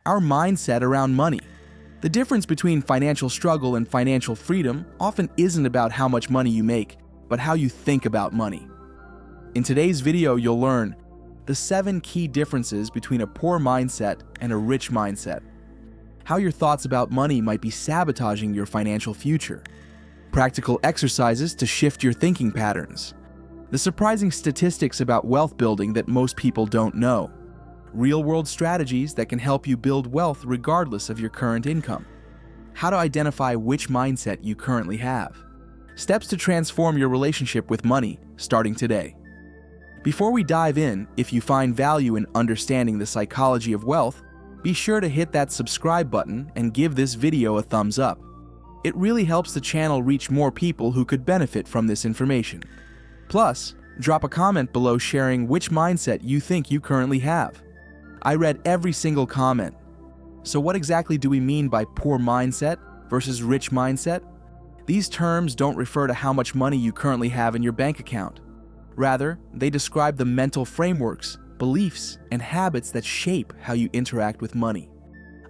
our mindset around money. The difference between financial struggle and financial freedom often isn't about how much money you make, but how you think about money. In today's video, you'll learn the 7 key differences between a poor mindset and a rich mindset, how your thoughts about money might be sabotaging your financial future, practical exercises to shift your thinking patterns, the surprising statistics about wealth building that most people don't know, real-world strategies that can help you build wealth regardless of your current income, how to identify which mindset you currently have, steps to transform your relationship with money starting today. Before we dive in, if you find value in understanding the psychology of wealth, be sure to hit that subscribe button and give this video a thumbs up. It really helps the channel reach more people who could benefit from this information. Plus, drop a comment below sharing which mindset you think you currently have. I read every single comment. So what exactly do we mean by poor mindset versus rich mindset? These terms don't refer to how much money you currently have in your bank account. Rather, they describe the mental frameworks, beliefs, and habits that shape how you interact with money.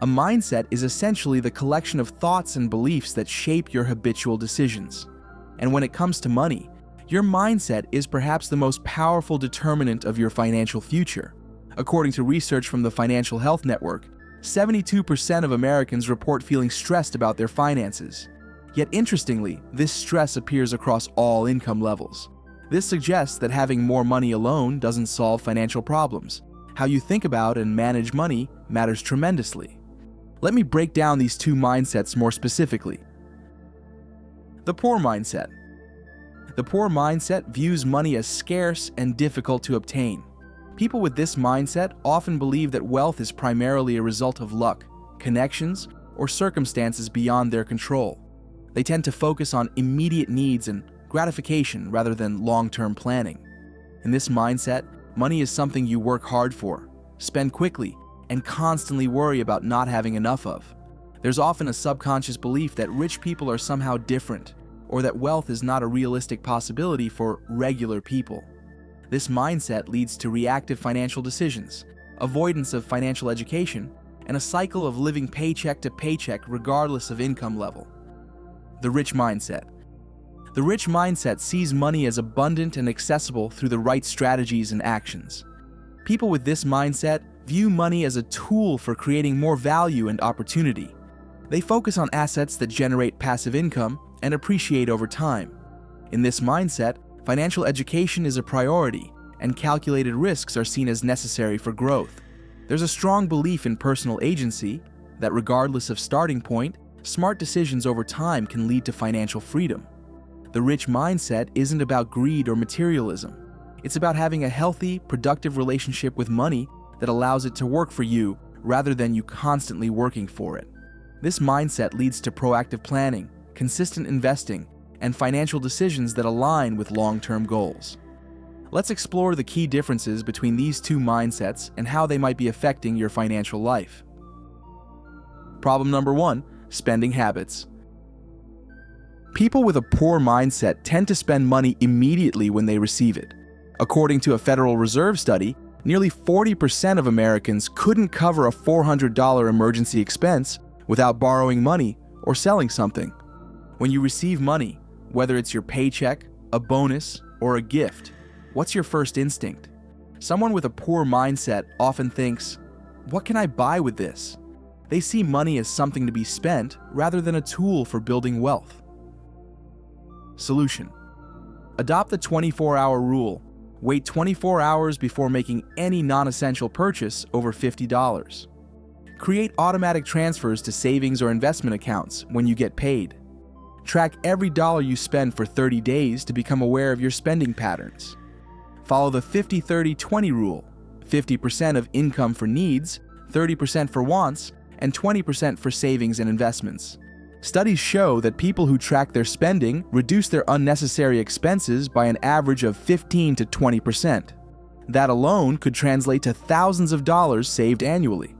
A mindset is essentially the collection of thoughts and beliefs that shape your habitual decisions. And when it comes to money, your mindset is perhaps the most powerful determinant of your financial future. According to research from the Financial Health Network, 72% of Americans report feeling stressed about their finances. Yet interestingly, this stress appears across all income levels. This suggests that having more money alone doesn't solve financial problems. How you think about and manage money matters tremendously. Let me break down these 2 mindsets more specifically. The poor mindset. The poor mindset views money as scarce and difficult to obtain. People with this mindset often believe that wealth is primarily a result of luck, connections, or circumstances beyond their control. They tend to focus on immediate needs and gratification rather than long-term planning. In this mindset, money is something you work hard for, spend quickly, and constantly worry about not having enough of. There's often a subconscious belief that rich people are somehow different, or that wealth is not a realistic possibility for regular people. This mindset leads to reactive financial decisions, avoidance of financial education, and a cycle of living paycheck to paycheck regardless of income level. The rich mindset. The rich mindset sees money as abundant and accessible through the right strategies and actions. People with this mindset view money as a tool for creating more value and opportunity. They focus on assets that generate passive income and appreciate over time. In this mindset, financial education is a priority, and calculated risks are seen as necessary for growth. There's a strong belief in personal agency, that regardless of starting point, smart decisions over time can lead to financial freedom. The rich mindset isn't about greed or materialism. It's about having a healthy, productive relationship with money that allows it to work for you rather than you constantly working for it. This mindset leads to proactive planning, consistent investing, and financial decisions that align with long-term goals. Let's explore the key differences between these 2 mindsets and how they might be affecting your financial life. Problem number 1, spending habits. People with a poor mindset tend to spend money immediately when they receive it. According to a Federal Reserve study, nearly 40% of Americans couldn't cover a $400 emergency expense without borrowing money or selling something. When you receive money, whether it's your paycheck, a bonus, or a gift, what's your first instinct? Someone with a poor mindset often thinks, "What can I buy with this?" They see money as something to be spent rather than a tool for building wealth. Solution. Adopt the 24-hour rule. Wait 24 hours before making any non-essential purchase over $50. Create automatic transfers to savings or investment accounts when you get paid. Track every dollar you spend for 30 days to become aware of your spending patterns. Follow the 50-30-20 rule. 50% of income for needs, 30% for wants, and 20% for savings and investments. Studies show that people who track their spending reduce their unnecessary expenses by an average of 15 to 20%. That alone could translate to thousands of dollars saved annually.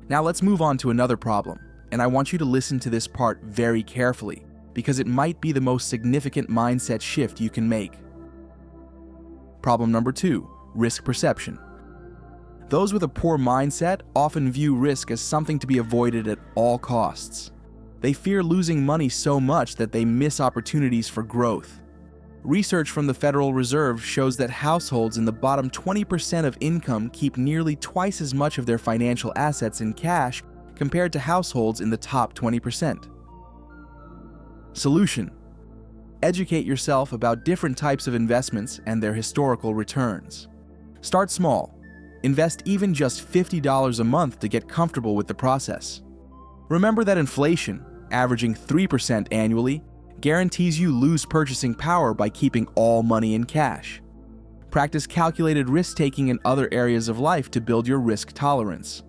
Now let's move on to another problem, and I want you to listen to this part very carefully, because it might be the most significant mindset shift you can make. Problem number 2, risk perception. Those with a poor mindset often view risk as something to be avoided at all costs. They fear losing money so much that they miss opportunities for growth. Research from the Federal Reserve shows that households in the bottom 20% of income keep nearly twice as much of their financial assets in cash compared to households in the top 20%. Solution: educate yourself about different types of investments and their historical returns. Start small. Invest even just $50 a month to get comfortable with the process. Remember that inflation, averaging 3% annually, guarantees you lose purchasing power by keeping all money in cash. Practice calculated risk-taking in other areas of life to build your risk tolerance.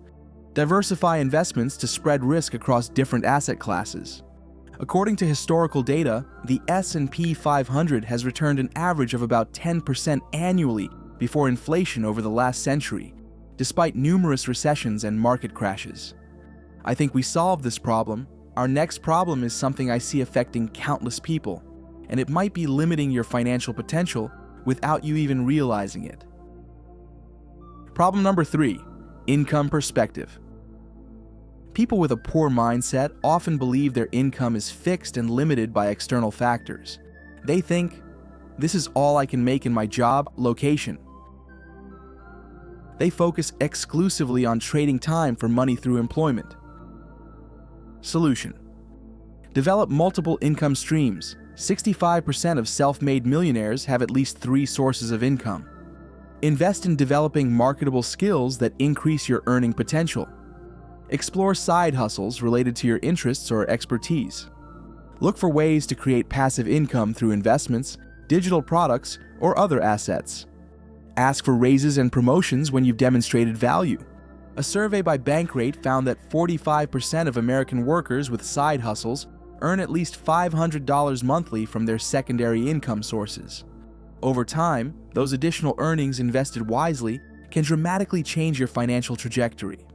Diversify investments to spread risk across different asset classes. According to historical data, the S&P 500 has returned an average of about 10% annually before inflation over the last century, despite numerous recessions and market crashes. I think we solved this problem. Our next problem is something I see affecting countless people, and it might be limiting your financial potential without you even realizing it. Problem number 3, income perspective. People with a poor mindset often believe their income is fixed and limited by external factors. They think, this is all I can make in my job, location. They focus exclusively on trading time for money through employment. Solution: develop multiple income streams. 65% of self-made millionaires have at least 3 sources of income. Invest in developing marketable skills that increase your earning potential. Explore side hustles related to your interests or expertise. Look for ways to create passive income through investments, digital products, or other assets. Ask for raises and promotions when you've demonstrated value. A survey by Bankrate found that 45% of American workers with side hustles earn at least $500 monthly from their secondary income sources. Over time, those additional earnings invested wisely can dramatically change your financial trajectory.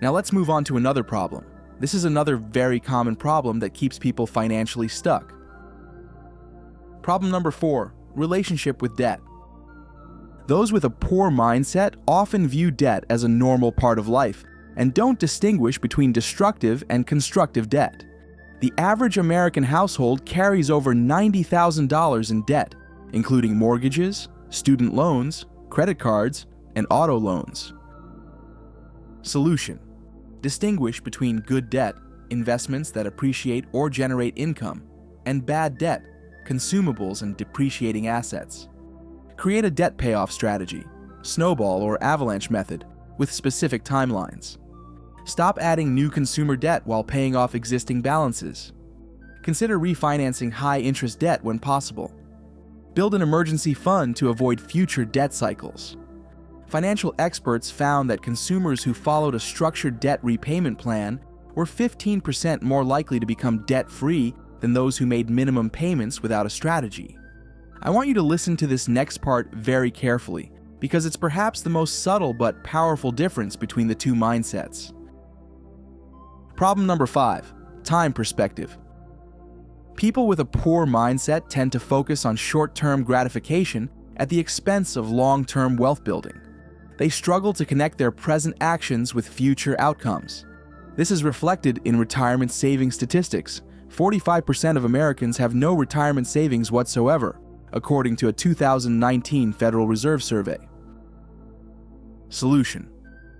Now let's move on to another problem. This is another very common problem that keeps people financially stuck. Problem number 4, relationship with debt. Those with a poor mindset often view debt as a normal part of life and don't distinguish between destructive and constructive debt. The average American household carries over $90,000 in debt, including mortgages, student loans, credit cards, and auto loans. Solution: distinguish between good debt, investments that appreciate or generate income, and bad debt, consumables and depreciating assets. Create a debt payoff strategy, snowball or avalanche method, with specific timelines. Stop adding new consumer debt while paying off existing balances. Consider refinancing high-interest debt when possible. Build an emergency fund to avoid future debt cycles. Financial experts found that consumers who followed a structured debt repayment plan were 15% more likely to become debt-free than those who made minimum payments without a strategy. I want you to listen to this next part very carefully, because it's perhaps the most subtle but powerful difference between the two mindsets. Problem number 5, time perspective. People with a poor mindset tend to focus on short-term gratification at the expense of long-term wealth building. They struggle to connect their present actions with future outcomes. This is reflected in retirement savings statistics. 45% of Americans have no retirement savings whatsoever, according to a 2019 Federal Reserve survey. Solution: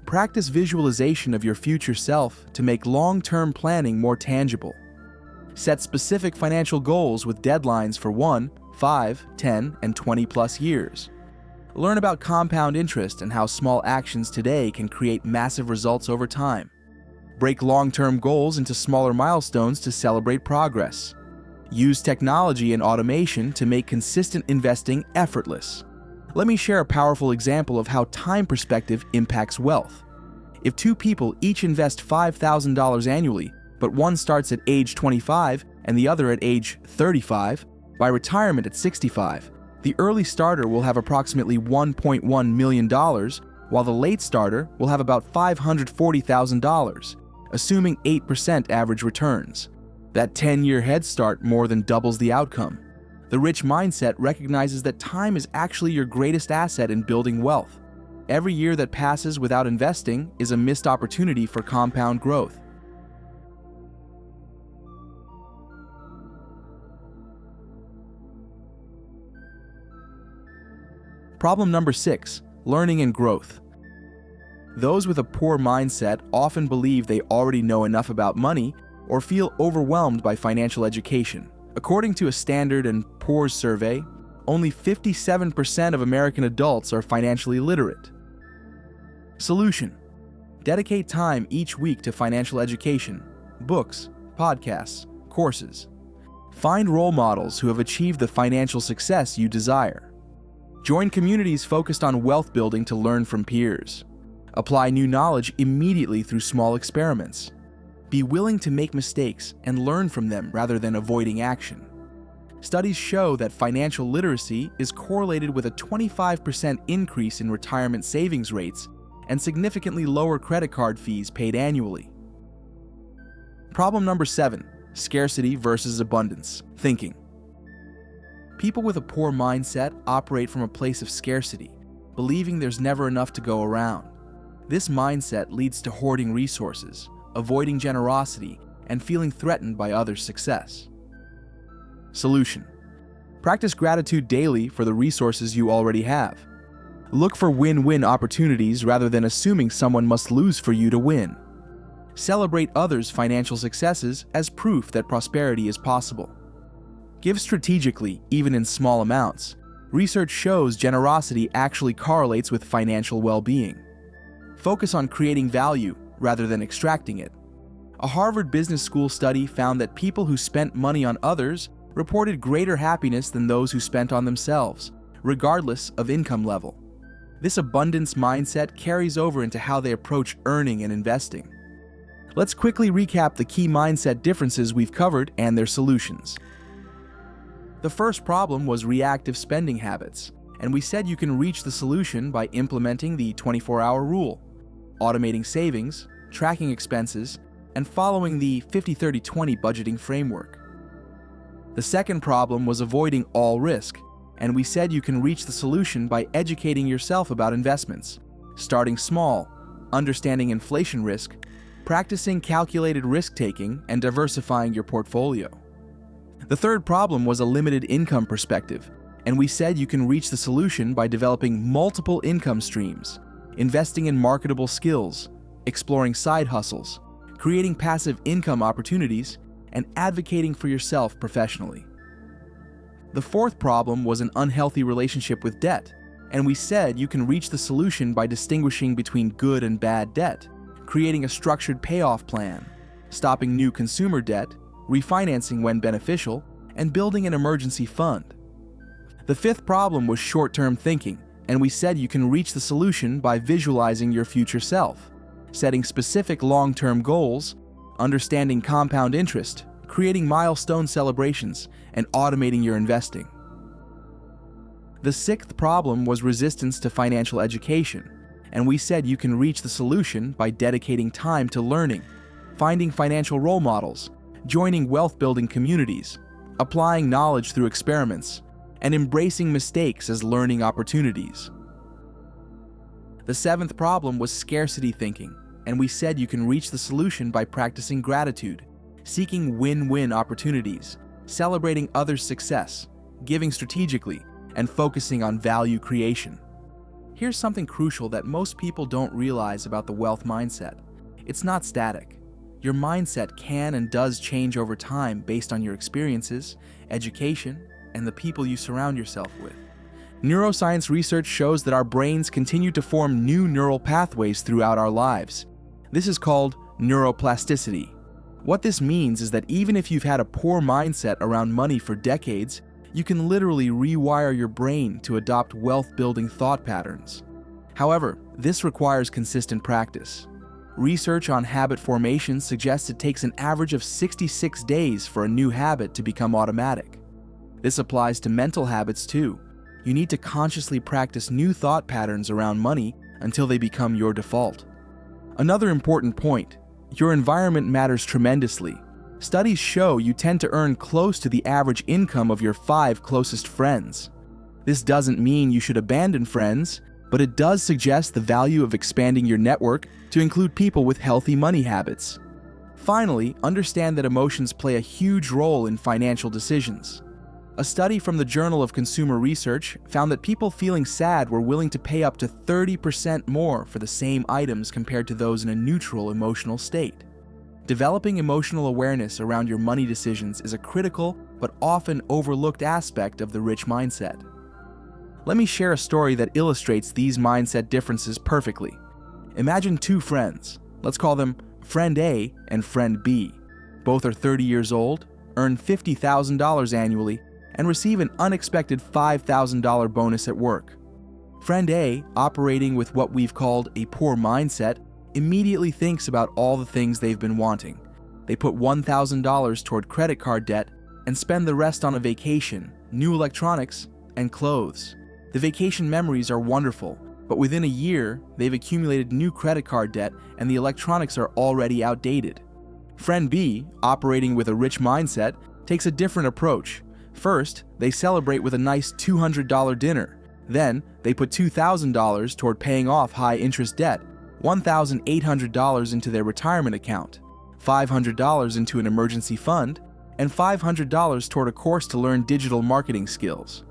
practice visualization of your future self to make long-term planning more tangible. Set specific financial goals with deadlines for 1, 5, 10, and 20+ years. Learn about compound interest and how small actions today can create massive results over time. Break long-term goals into smaller milestones to celebrate progress. Use technology and automation to make consistent investing effortless. Let me share a powerful example of how time perspective impacts wealth. If 2 people each invest $5,000 annually, but one starts at age 25 and the other at age 35, by retirement at 65, the early starter will have approximately $1.1 million, while the late starter will have about $540,000, assuming 8% average returns. That 10-year head start more than doubles the outcome. The rich mindset recognizes that time is actually your greatest asset in building wealth. Every year that passes without investing is a missed opportunity for compound growth. Problem number 6, learning and growth. Those with a poor mindset often believe they already know enough about money or feel overwhelmed by financial education. According to a Standard & Poor's survey, only 57% of American adults are financially literate. Solution: dedicate time each week to financial education, books, podcasts, courses. Find role models who have achieved the financial success you desire. Join communities focused on wealth building to learn from peers. Apply new knowledge immediately through small experiments. Be willing to make mistakes and learn from them rather than avoiding action. Studies show that financial literacy is correlated with a 25% increase in retirement savings rates and significantly lower credit card fees paid annually. Problem number 7, scarcity versus abundance thinking. People with a poor mindset operate from a place of scarcity, believing there's never enough to go around. This mindset leads to hoarding resources, avoiding generosity, and feeling threatened by others' success. Solution: practice gratitude daily for the resources you already have. Look for win-win opportunities rather than assuming someone must lose for you to win. Celebrate others' financial successes as proof that prosperity is possible. Give strategically, even in small amounts. Research shows generosity actually correlates with financial well-being. Focus on creating value rather than extracting it. A Harvard Business School study found that people who spent money on others reported greater happiness than those who spent on themselves, regardless of income level. This abundance mindset carries over into how they approach earning and investing. Let's quickly recap the key mindset differences we've covered and their solutions. The first problem was reactive spending habits, and we said you can reach the solution by implementing the 24-hour rule, automating savings, tracking expenses, and following the 50-30-20 budgeting framework. The second problem was avoiding all risk, and we said you can reach the solution by educating yourself about investments, starting small, understanding inflation risk, practicing calculated risk-taking, and diversifying your portfolio. The third problem was a limited income perspective, and we said you can reach the solution by developing multiple income streams, investing in marketable skills, exploring side hustles, creating passive income opportunities, and advocating for yourself professionally. The fourth problem was an unhealthy relationship with debt, and we said you can reach the solution by distinguishing between good and bad debt, creating a structured payoff plan, stopping new consumer debt, refinancing when beneficial, and building an emergency fund. The fifth problem was short-term thinking, and we said you can reach the solution by visualizing your future self, setting specific long-term goals, understanding compound interest, creating milestone celebrations, and automating your investing. The sixth problem was resistance to financial education, and we said you can reach the solution by dedicating time to learning, finding financial role models, joining wealth-building communities, applying knowledge through experiments, and embracing mistakes as learning opportunities. The seventh problem was scarcity thinking, and we said you can reach the solution by practicing gratitude, seeking win-win opportunities, celebrating others' success, giving strategically, and focusing on value creation. Here's something crucial that most people don't realize about the wealth mindset. It's not static. Your mindset can and does change over time based on your experiences, education, and the people you surround yourself with. Neuroscience research shows that our brains continue to form new neural pathways throughout our lives. This is called neuroplasticity. What this means is that even if you've had a poor mindset around money for decades, you can literally rewire your brain to adopt wealth-building thought patterns. However, this requires consistent practice. Research on habit formation suggests it takes an average of 66 days for a new habit to become automatic. This applies to mental habits too. You need to consciously practice new thought patterns around money until they become your default. Another important point, your environment matters tremendously. Studies show you tend to earn close to the average income of your 5 closest friends. This doesn't mean you should abandon friends, but it does suggest the value of expanding your network to include people with healthy money habits. Finally, understand that emotions play a huge role in financial decisions. A study from the Journal of Consumer Research found that people feeling sad were willing to pay up to 30% more for the same items compared to those in a neutral emotional state. Developing emotional awareness around your money decisions is a critical but often overlooked aspect of the rich mindset. Let me share a story that illustrates these mindset differences perfectly. Imagine two friends. Let's call them Friend A and Friend B. Both are 30 years old, earn $50,000 annually, and receive an unexpected $5,000 bonus at work. Friend A, operating with what we've called a poor mindset, immediately thinks about all the things they've been wanting. They put $1,000 toward credit card debt and spend the rest on a vacation, new electronics, and clothes. The vacation memories are wonderful, but within a year, they've accumulated new credit card debt and the electronics are already outdated. Friend B, operating with a rich mindset, takes a different approach. First, they celebrate with a nice $200 dinner. Then, they put $2,000 toward paying off high-interest debt, $1,800 into their retirement account, $500 into an emergency fund, and $500 toward a course to learn digital marketing skills.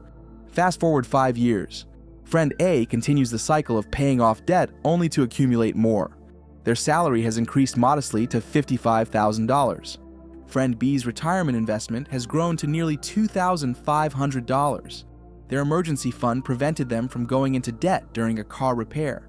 Fast forward 5 years. Friend A continues the cycle of paying off debt only to accumulate more. Their salary has increased modestly to $55,000. Friend B's retirement investment has grown to nearly $2,500. Their emergency fund prevented them from going into debt during a car repair.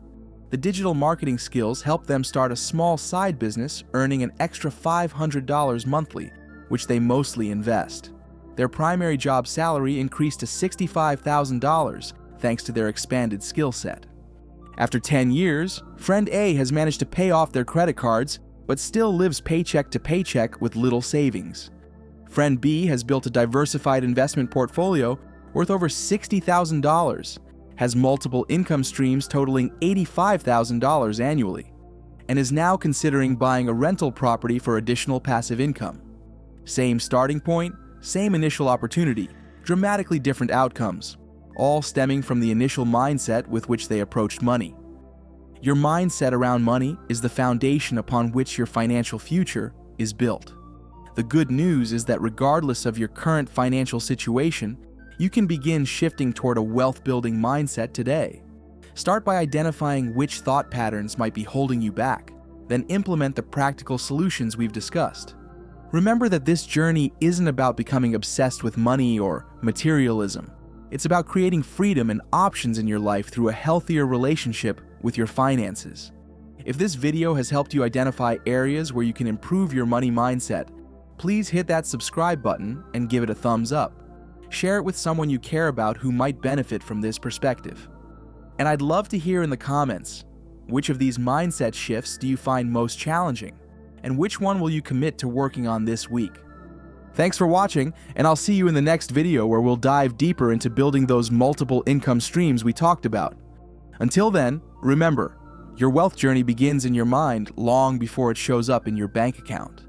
The digital marketing skills helped them start a small side business, earning an extra $500 monthly, which they mostly invest. Their primary job salary increased to $65,000 thanks to their expanded skill set. After 10 years, Friend A has managed to pay off their credit cards, but still lives paycheck to paycheck with little savings. Friend B has built a diversified investment portfolio worth over $60,000, has multiple income streams totaling $85,000 annually, and is now considering buying a rental property for additional passive income. Same starting point, same initial opportunity, dramatically different outcomes, all stemming from the initial mindset with which they approached money. Your mindset around money is the foundation upon which your financial future is built. The good news is that regardless of your current financial situation, you can begin shifting toward a wealth-building mindset today. Start by identifying which thought patterns might be holding you back, then implement the practical solutions we've discussed. Remember that this journey isn't about becoming obsessed with money or materialism. It's about creating freedom and options in your life through a healthier relationship with your finances. If this video has helped you identify areas where you can improve your money mindset, please hit that subscribe button and give it a thumbs up. Share it with someone you care about who might benefit from this perspective. And I'd love to hear in the comments, which of these mindset shifts do you find most challenging? And which one will you commit to working on this week? Thanks for watching, and I'll see you in the next video where we'll dive deeper into building those multiple income streams we talked about. Until then, remember, your wealth journey begins in your mind long before it shows up in your bank account.